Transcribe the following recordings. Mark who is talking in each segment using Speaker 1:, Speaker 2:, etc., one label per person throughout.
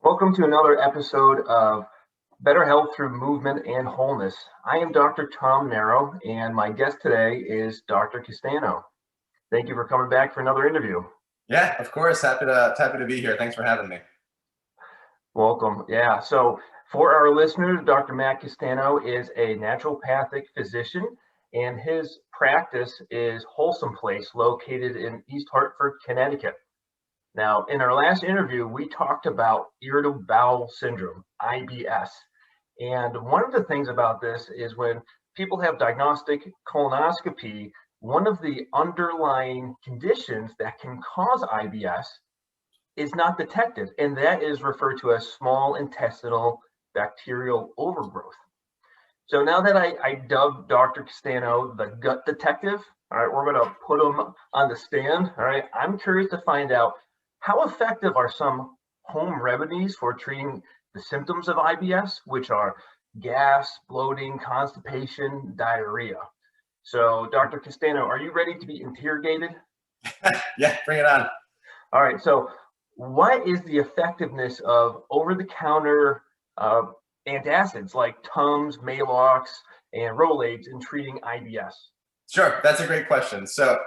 Speaker 1: Welcome to another episode of Better Health Through Movement and Wholeness. I am Dr. Naro, and my guest today is Dr. Castanho. Thank you for coming back for another interview.
Speaker 2: Yeah, of course. Happy to be here. Thanks for having me.
Speaker 1: Welcome. Yeah, so for our listeners, Dr. Matt Castanho is a naturopathic physician, and his practice is Wholesome Place, located in East Hartford, Connecticut. Now, in our last interview, we talked about irritable bowel syndrome, IBS. And one of the things about this is when people have diagnostic colonoscopy, one of the underlying conditions that can cause IBS is not detected, and that is referred to as small intestinal bacterial overgrowth. So now that I dubbed Dr. Castanho the gut detective, all right, we're going to put him on the stand. All right, I'm curious to find out how effective are some home remedies for treating the symptoms of IBS, which are gas, bloating, constipation, diarrhea. So, Dr. Castanho, are you ready to be interrogated?
Speaker 2: Yeah, bring it on.
Speaker 1: All right. So, what is the effectiveness of over-the-counter antacids like Tums, Malox, and Rolaids in treating IBS?
Speaker 2: Sure, that's a great question. So,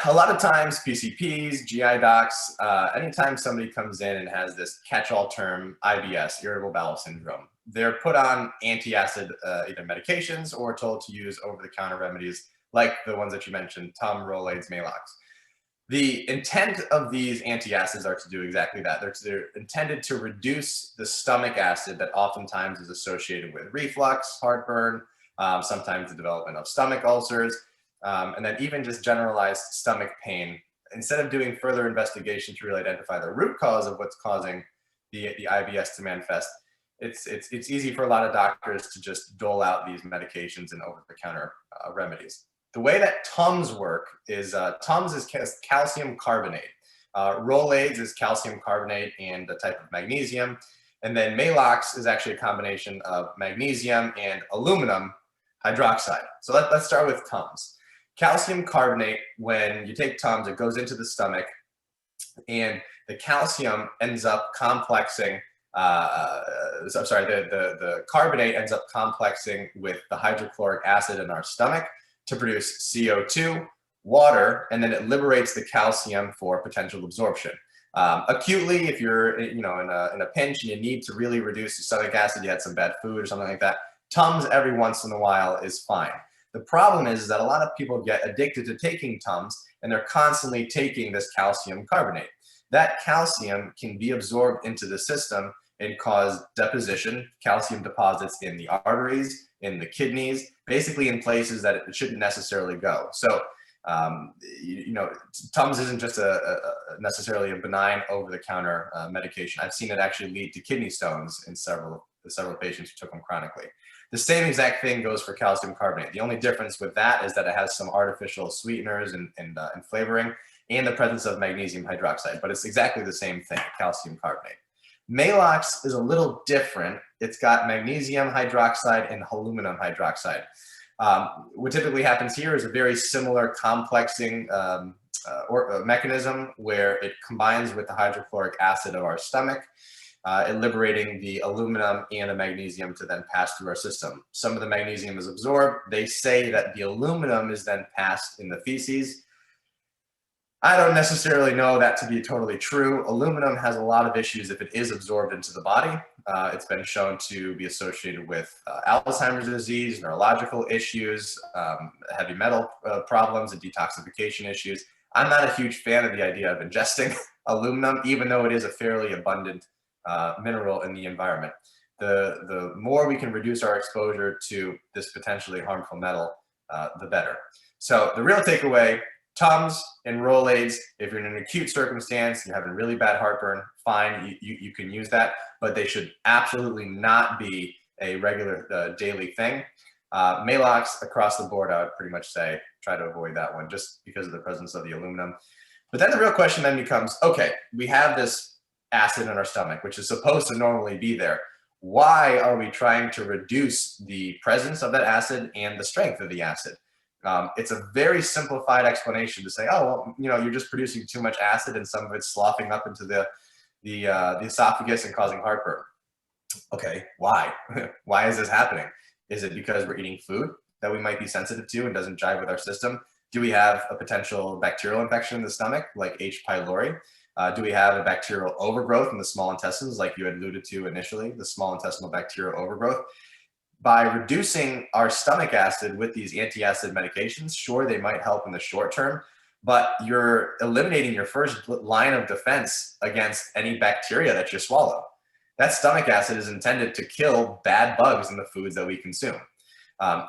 Speaker 2: a lot of times, PCPs, GI docs, anytime somebody comes in and has this catch-all term, IBS, irritable bowel syndrome, they're put on antacid either medications or told to use over-the-counter remedies like the ones that you mentioned, Tums, Rolaids, Malox. The intent of these antiacids are to do exactly that. They're intended to reduce the stomach acid that oftentimes is associated with reflux, heartburn, sometimes the development of stomach ulcers, and then even just generalized stomach pain. Instead of doing further investigation to really identify the root cause of what's causing the IBS to manifest, it's easy for a lot of doctors to just dole out these medications and over-the-counter remedies. The way that Tums work is Tums is calcium carbonate. Rolaids is calcium carbonate and a type of magnesium. And then Malox is actually a combination of magnesium and aluminum hydroxide. So let's start with Tums. Calcium carbonate, when you take Tums, it goes into the stomach and the calcium ends up complexing, the carbonate ends up complexing with the hydrochloric acid in our stomach to produce CO2, water, and then it liberates the calcium for potential absorption. Acutely, if you're in a pinch and you need to really reduce your stomach acid, you had some bad food or something like that, Tums every once in a while is fine. The problem is that a lot of people get addicted to taking Tums and they're constantly taking this calcium carbonate. That calcium can be absorbed into the system and cause deposition, calcium deposits in the arteries, in the kidneys, basically in places that it shouldn't necessarily go. So, Tums isn't just necessarily a benign over-the-counter medication. I've seen it actually lead to kidney stones in several patients who took them chronically. The same exact thing goes for calcium carbonate. The only difference with that is that it has some artificial sweeteners and flavoring and the presence of magnesium hydroxide, but it's exactly the same thing, calcium carbonate. Malox is a little different. It's got magnesium hydroxide and aluminum hydroxide. What typically happens here is a very similar complexing mechanism where it combines with the hydrochloric acid of our stomach, liberating the aluminum and the magnesium to then pass through our system. Some of the magnesium is absorbed. They say that the aluminum is then passed in the feces. I don't necessarily know that to be totally true. Aluminum has a lot of issues if it is absorbed into the body. It's been shown to be associated with Alzheimer's disease, neurological issues, heavy metal problems, and detoxification issues. I'm not a huge fan of the idea of ingesting aluminum, even though it is a fairly abundant mineral in the environment. The more we can reduce our exposure to this potentially harmful metal, the better. So the real takeaway, Tums and Rolaids, if you're in an acute circumstance, you're having really bad heartburn, fine, you can use that, but they should absolutely not be a regular daily thing. Malox across the board, I would pretty much say, try to avoid that one just because of the presence of the aluminum. But then the real question then becomes, okay, we have this acid in our stomach, which is supposed to normally be there. Why are we trying to reduce the presence of that acid and the strength of the acid? It's a very simplified explanation to say, oh, well, you're just producing too much acid and some of it's sloughing up into the the esophagus and causing heartburn. Okay, why? Why is this happening? Is it because we're eating food that we might be sensitive to and doesn't jive with our system? Do we have a potential bacterial infection in the stomach, like H. pylori? Do we have a bacterial overgrowth in the small intestines, like you had alluded to initially, the small intestinal bacterial overgrowth? By reducing our stomach acid with these antacid medications, sure, they might help in the short term, but you're eliminating your first line of defense against any bacteria that you swallow. That stomach acid is intended to kill bad bugs in the foods that we consume.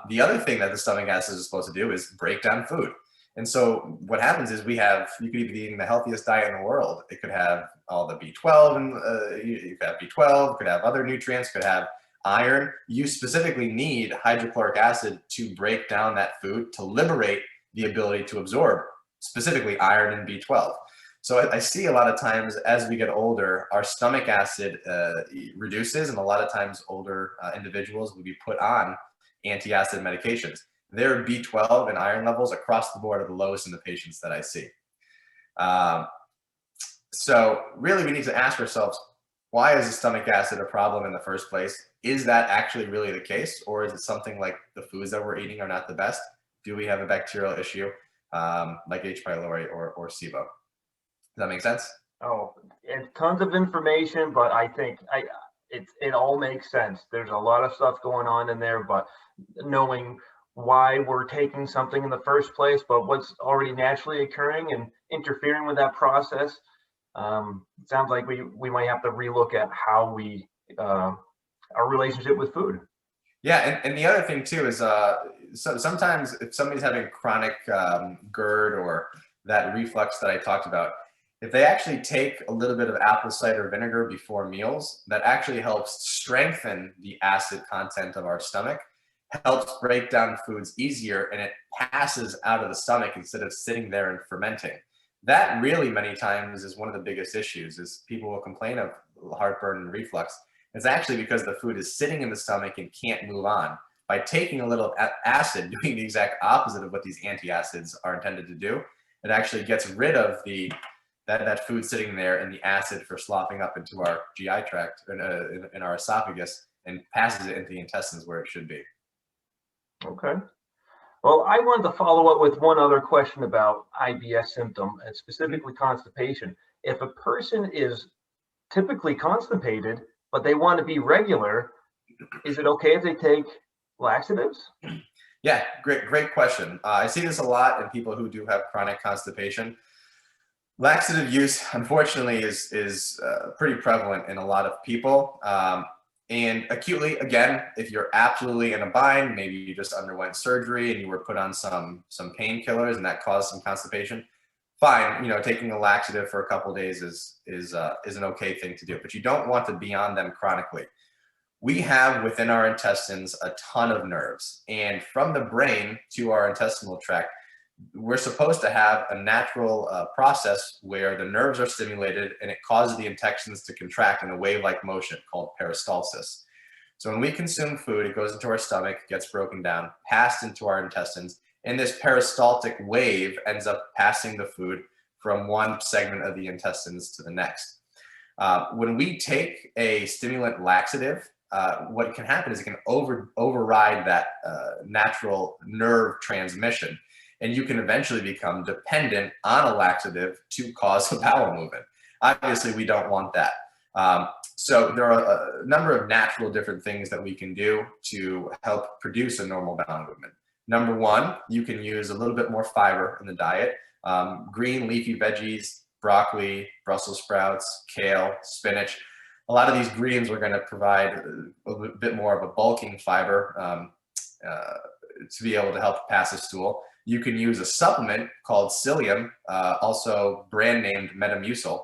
Speaker 2: The other thing that the stomach acid is supposed to do is break down food. And so what happens is you could be eating the healthiest diet in the world. It could have all the B12, and you could have B12, could have other nutrients, could have iron. You specifically need hydrochloric acid to break down that food, to liberate the ability to absorb specifically iron and B12. So I see a lot of times as we get older, our stomach acid reduces, and a lot of times older individuals will be put on antiacid medications. Their B12 and iron levels across the board are the lowest in the patients that I see. So really we need to ask ourselves, why is the stomach acid a problem in the first place? Is that actually really the case? Or is it something like the foods that we're eating are not the best? Do we have a bacterial issue like H. pylori or SIBO? Does that make sense?
Speaker 1: Oh, it's tons of information, but I think it all makes sense. There's a lot of stuff going on in there, but knowing why we're taking something in the first place, but what's already naturally occurring and interfering with that process, it sounds like we might have to relook at how we our relationship with food.
Speaker 2: Yeah, and the other thing too is so sometimes if somebody's having chronic GERD or that reflux that I talked about, if they actually take a little bit of apple cider vinegar before meals, that actually helps strengthen the acid content of our stomach, helps break down foods easier, and it passes out of the stomach instead of sitting there and fermenting. That really many times is one of the biggest issues, is people will complain of heartburn and reflux. It's actually because the food is sitting in the stomach and can't move on. By taking a little acid, doing the exact opposite of what these antacids are intended to do, it actually gets rid of that food sitting there and the acid for slopping up into our GI tract and in our esophagus, and passes it into the intestines where it should be.
Speaker 1: Okay. Well, I wanted to follow up with one other question about IBS symptom, and specifically constipation. If a person is typically constipated, but they want to be regular, is it okay if they take laxatives?
Speaker 2: Yeah, great question. I see this a lot in people who do have chronic constipation. Laxative use, unfortunately, is pretty prevalent in a lot of people. And acutely, again, if you're absolutely in a bind, maybe you just underwent surgery and you were put on some painkillers and that caused some constipation, fine. You know, taking a laxative for a couple of days is an okay thing to do, but you don't want to be on them chronically. We have within our intestines a ton of nerves, and from the brain to our intestinal tract, we're supposed to have a natural process where the nerves are stimulated and it causes the intestines to contract in a wave-like motion called peristalsis. So when we consume food, it goes into our stomach, gets broken down, passed into our intestines, and this peristaltic wave ends up passing the food from one segment of the intestines to the next. When we take a stimulant laxative, what can happen is it can override that natural nerve transmission, and you can eventually become dependent on a laxative to cause a bowel movement. Obviously, we don't want that. So there are a number of natural different things that we can do to help produce a normal bowel movement. Number one, you can use a little bit more fiber in the diet. Green leafy veggies, broccoli, Brussels sprouts, kale, spinach. A lot of these greens are going to provide a bit more of a bulking fiber to be able to help pass a stool. You can use a supplement called psyllium, also brand named Metamucil.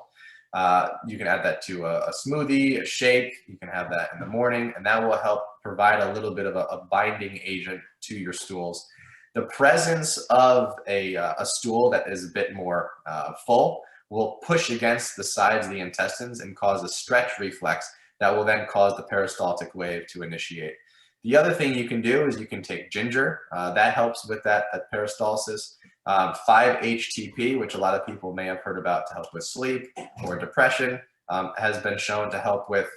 Speaker 2: You can add that to a smoothie, a shake. You can have that in the morning, and that will help provide a little bit of a binding agent to your stools. The presence of a stool that is a bit more full will push against the sides of the intestines and cause a stretch reflex that will then cause the peristaltic wave to initiate. The other thing you can do is you can take ginger. That helps with that peristalsis. 5-HTP, which a lot of people may have heard about to help with sleep or depression. has been shown to help with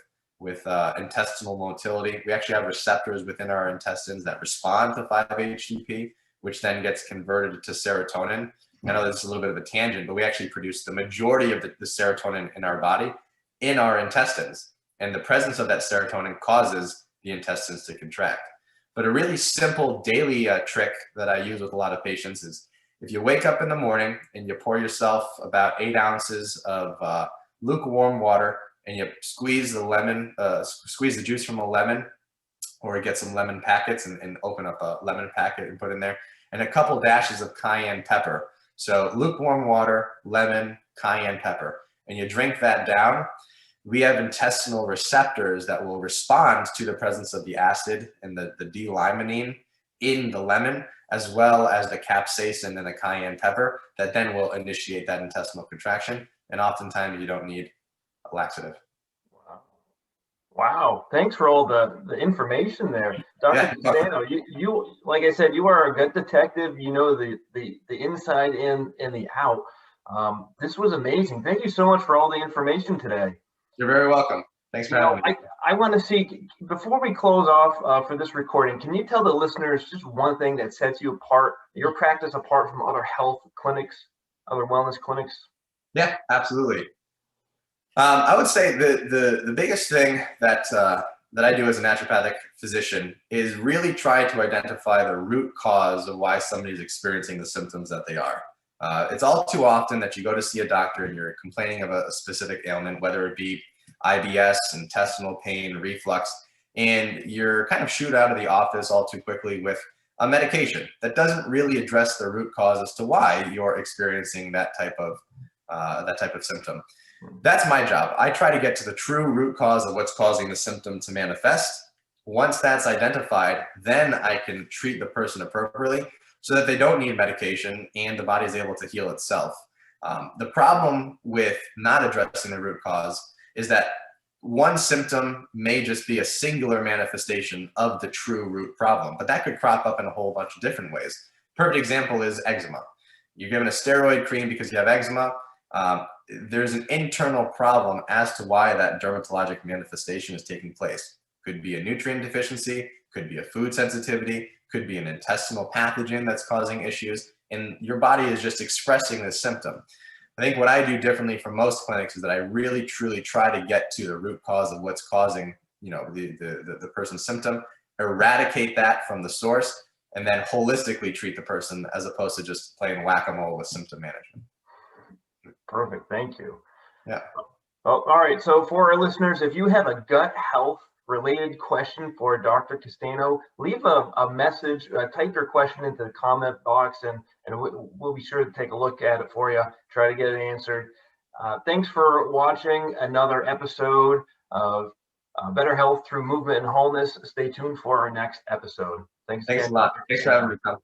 Speaker 2: intestinal motility. We actually have receptors within our intestines that respond to 5-HTP, which then gets converted to serotonin. I know this is a little bit of a tangent, but we actually produce the majority of the serotonin in our body in our intestines. And the presence of that serotonin causes the intestines to contract. But a really simple daily trick that I use with a lot of patients is if you wake up in the morning and you pour yourself about 8 ounces of lukewarm water and you squeeze the juice from a lemon, or get some lemon packets and open up a lemon packet and put in there, and a couple dashes of cayenne pepper. So lukewarm water, lemon, cayenne pepper, and you drink that down. We have intestinal receptors that will respond to the presence of the acid and the D-limonene in the lemon, as well as the capsaicin and the cayenne pepper, that then will initiate that intestinal contraction. And oftentimes you don't need a laxative.
Speaker 1: Wow. Thanks for all the information there. Dr. Castanho, you, like I said, you are a good detective. You know the inside in and the out. This was amazing. Thank you so much for all the information today.
Speaker 2: You're very welcome. Thanks for having me.
Speaker 1: I want to see, before we close off for this recording, can you tell the listeners just one thing that sets you apart, your practice apart from other health clinics, other wellness clinics?
Speaker 2: Yeah, absolutely. I would say the biggest thing that I do as a naturopathic physician is really try to identify the root cause of why somebody's experiencing the symptoms that they are. It's all too often that you go to see a doctor and you're complaining of a specific ailment, whether it be IBS, intestinal pain, reflux, and you're kind of shooed out of the office all too quickly with a medication that doesn't really address the root cause as to why you're experiencing that type of symptom. That's my job. I try to get to the true root cause of what's causing the symptom to manifest. Once that's identified, then I can treat the person appropriately so that they don't need medication and the body is able to heal itself. The problem with not addressing the root cause is that one symptom may just be a singular manifestation of the true root problem, but that could crop up in a whole bunch of different ways. Perfect example is eczema. You're given a steroid cream because you have eczema. There's an internal problem as to why that dermatologic manifestation is taking place. Could be a nutrient deficiency, could be a food sensitivity, could be an intestinal pathogen that's causing issues, and your body is just expressing this symptom. I think what I do differently from most clinics is that I really truly try to get to the root cause of what's causing, the person's symptom, eradicate that from the source, and then holistically treat the person as opposed to just playing whack-a-mole with symptom management.
Speaker 1: Perfect. Thank you.
Speaker 2: Yeah.
Speaker 1: Well, all right. So for our listeners, if you have a gut health related question for Dr. Castanho, leave a message, type your question into the comment box, and we'll be sure to take a look at it for you, try to get it answered. Thanks for watching another episode of Better Health Through Movement and Wholeness. Stay tuned for our next episode. Thanks
Speaker 2: a lot. Thanks for having me, Tom.